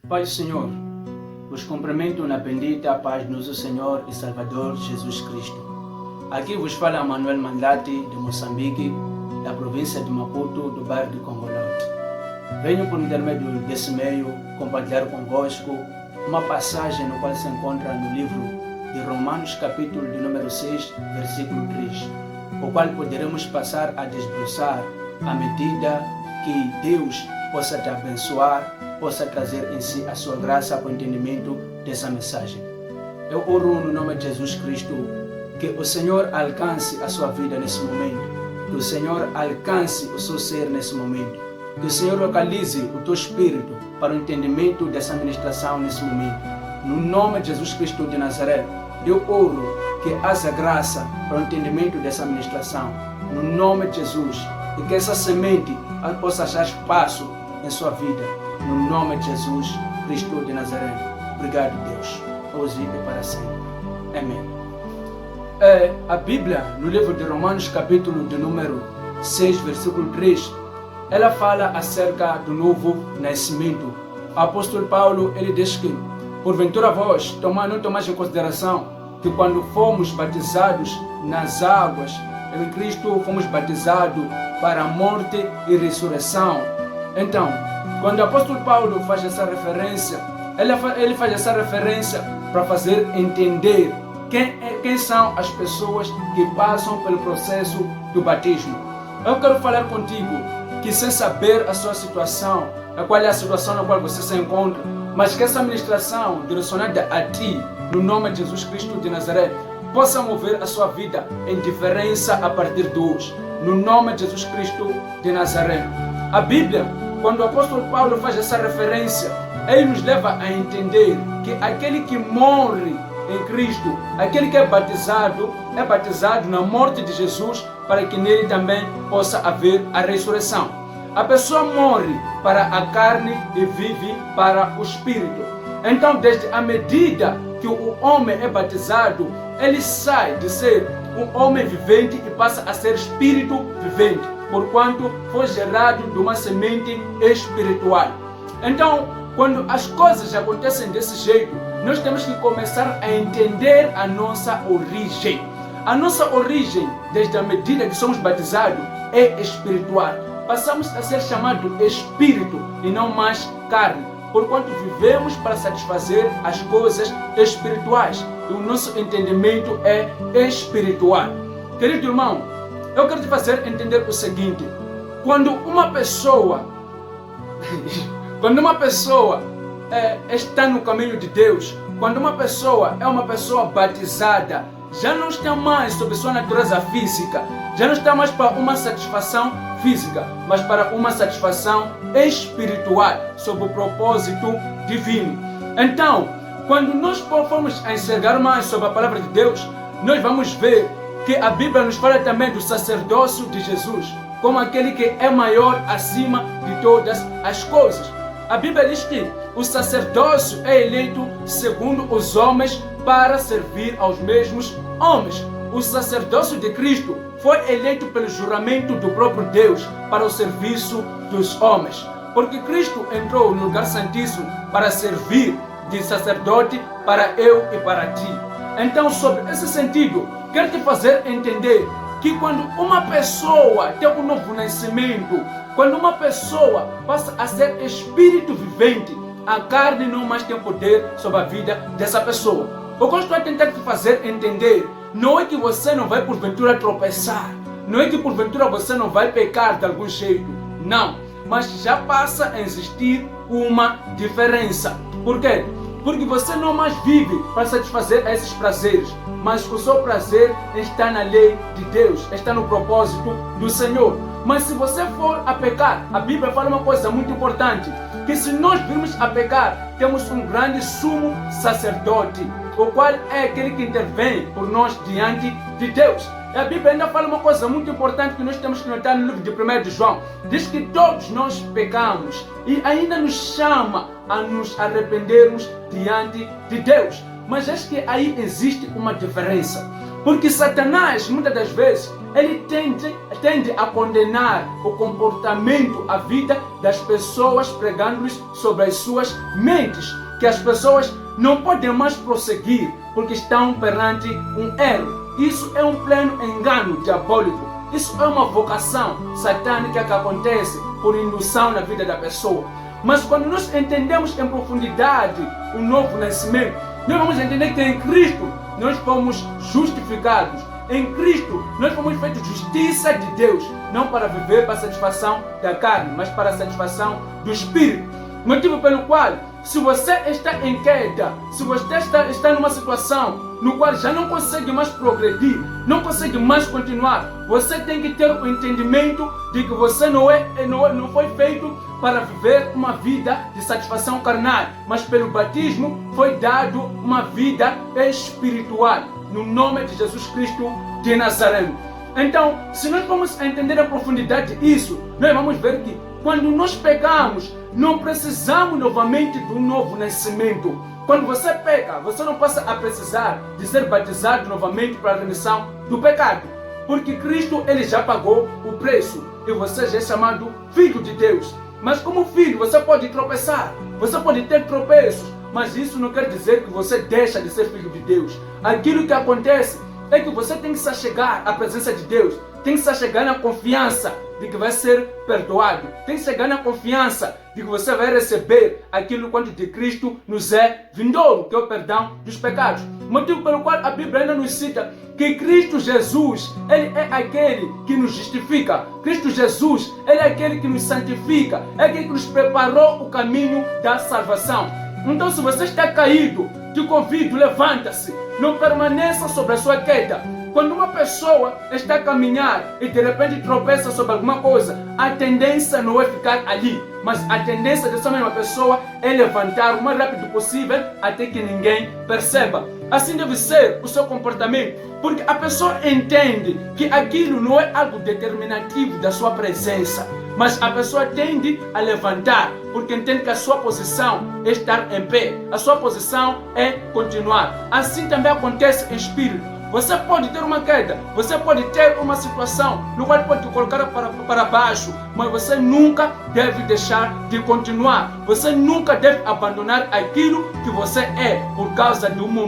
Pai Senhor, vos cumprimento na bendita paz do nosso Senhor e Salvador Jesus Cristo. Aqui vos fala Manuel Mandlati, de Moçambique, da província de Maputo, do bairro de Congolate. Venho por intermédio desse meio compartilhar convosco uma passagem no qual se encontra no livro de Romanos, capítulo de número 6, versículo 3, o qual poderemos passar a desbruçar à medida que Deus possa te abençoar, possa trazer em si a sua graça para o entendimento dessa mensagem. Eu oro no nome de Jesus Cristo que o Senhor alcance a sua vida nesse momento, que o Senhor alcance o seu ser nesse momento, que o Senhor localize o teu espírito para o entendimento dessa ministração nesse momento. No nome de Jesus Cristo de Nazaré, eu oro que haja graça para o entendimento dessa ministração, no nome de Jesus, e que essa semente possa achar espaço em sua vida, no nome de Jesus Cristo de Nazaré. Obrigado, Deus, hoje e para sempre. Amém. A Bíblia, no livro de Romanos, capítulo de número 6, versículo 3, ela fala acerca do novo nascimento. O apóstolo Paulo, ele diz que, porventura vós não tomais em consideração que quando fomos batizados nas águas, em Cristo fomos batizados para a morte e ressurreição. Então, quando o apóstolo Paulo faz essa referência, ele faz essa referência para fazer entender quem são as pessoas que passam pelo processo do batismo. Eu quero falar contigo que, sem saber a sua situação, qual é a situação na qual você se encontra, mas que essa ministração direcionada a ti, no nome de Jesus Cristo de Nazaré, possa mover a sua vida em diferença a partir de hoje, no nome de Jesus Cristo de Nazaré. A Bíblia, quando o apóstolo Paulo faz essa referência, ele nos leva a entender que aquele que morre em Cristo, aquele que é batizado na morte de Jesus, para que nele também possa haver a ressurreição. A pessoa morre para a carne e vive para o Espírito. Então, desde a medida que o homem é batizado, ele sai de ser um homem vivente e passa a ser espírito vivente, porquanto foi gerado de uma semente espiritual. Então, quando as coisas acontecem desse jeito, nós temos que começar a entender a nossa origem. A nossa origem, desde a medida que somos batizados, é espiritual. Passamos a ser chamados espírito e não mais carne, porquanto vivemos para satisfazer as coisas espirituais. E o nosso entendimento é espiritual. Querido irmão, eu quero te fazer entender o seguinte: quando uma pessoa está no caminho de Deus, quando uma pessoa é uma pessoa batizada, já não está mais sob sua natureza física, já não está mais para uma satisfação física, mas para uma satisfação espiritual, sob o propósito divino. Então, quando nós formos a enxergar mais sobre a palavra de Deus, nós vamos ver que a Bíblia nos fala também do sacerdócio de Jesus, como aquele que é maior acima de todas as coisas. A Bíblia diz que o sacerdócio é eleito segundo os homens para servir aos mesmos homens. O sacerdócio de Cristo foi eleito pelo juramento do próprio Deus para o serviço dos homens. Porque Cristo entrou no lugar santíssimo para servir de sacerdote para eu e para ti. Então, sobre esse sentido, quero te fazer entender que quando uma pessoa tem um novo nascimento, quando uma pessoa passa a ser espírito vivente, a carne não mais tem poder sobre a vida dessa pessoa. O que eu estou a tentar te fazer entender não é que você não vai porventura tropeçar, não é que porventura você não vai pecar de algum jeito, não, mas já passa a existir uma diferença. Por quê? Porque você não mais vive para satisfazer esses prazeres, mas o seu prazer está na lei de Deus, está no propósito do Senhor. Mas se você for a pecar, a Bíblia fala uma coisa muito importante, que se nós virmos a pecar, temos um grande sumo sacerdote, o qual é aquele que intervém por nós diante de Deus. E a Bíblia ainda fala uma coisa muito importante que nós temos que notar no livro de 1 de João. Diz que todos nós pecamos e ainda nos chama a nos arrependermos diante de Deus. Mas acho que aí existe uma diferença. Porque Satanás, muitas das vezes, ele tende a condenar o comportamento, a vida das pessoas, pregando-lhes sobre as suas mentes, que as pessoas não podem mais prosseguir porque estão perante um erro. Isso é um pleno engano diabólico. Isso é uma vocação satânica que acontece por indução na vida da pessoa. Mas quando nós entendemos em profundidade o novo nascimento, nós vamos entender que em Cristo nós fomos justificados. Em Cristo nós fomos feitos justiça de Deus, não para viver para a satisfação da carne, mas para a satisfação do Espírito. Motivo pelo qual, se você está em queda, se você está numa situação no qual já não consegue mais progredir, não consegue mais continuar, você tem que ter o entendimento de que você não foi feito para viver uma vida de satisfação carnal, mas pelo batismo foi dado uma vida espiritual, no nome de Jesus Cristo de Nazaré. Então, se nós vamos entender a profundidade disso, nós vamos ver que quando nós pecamos, não precisamos novamente do novo nascimento. Quando você peca, você não passa a precisar de ser batizado novamente para a remissão do pecado, porque Cristo ele já pagou o preço e você já é chamado filho de Deus. Mas como filho, você pode tropeçar, você pode ter tropeços, mas isso não quer dizer que você deixa de ser filho de Deus. Aquilo que acontece é que você tem que se achegar à presença de Deus, tem que se achegar na confiança de que vai ser perdoado, tem que chegar na confiança de que você vai receber aquilo quanto de Cristo nos é vindouro, que é o perdão dos pecados. Motivo pelo qual a Bíblia ainda nos cita que Cristo Jesus, ele é aquele que nos justifica. Cristo Jesus, ele é aquele que nos santifica, é aquele que nos preparou o caminho da salvação. Então, se você está caído, te convido, levanta-se, não permaneça sobre a sua queda. Quando uma pessoa está a caminhar e de repente tropeça sobre alguma coisa, a tendência não é ficar ali, mas a tendência dessa mesma pessoa é levantar o mais rápido possível até que ninguém perceba. Assim deve ser o seu comportamento, porque a pessoa entende que aquilo não é algo determinativo da sua presença, mas a pessoa tende a levantar, porque entende que a sua posição é estar em pé, a sua posição é continuar. Assim também acontece em espírito. Você pode ter uma queda, você pode ter uma situação no qual pode te colocar para baixo, mas você nunca deve deixar de continuar. Você nunca deve abandonar aquilo que você é por causa do momento.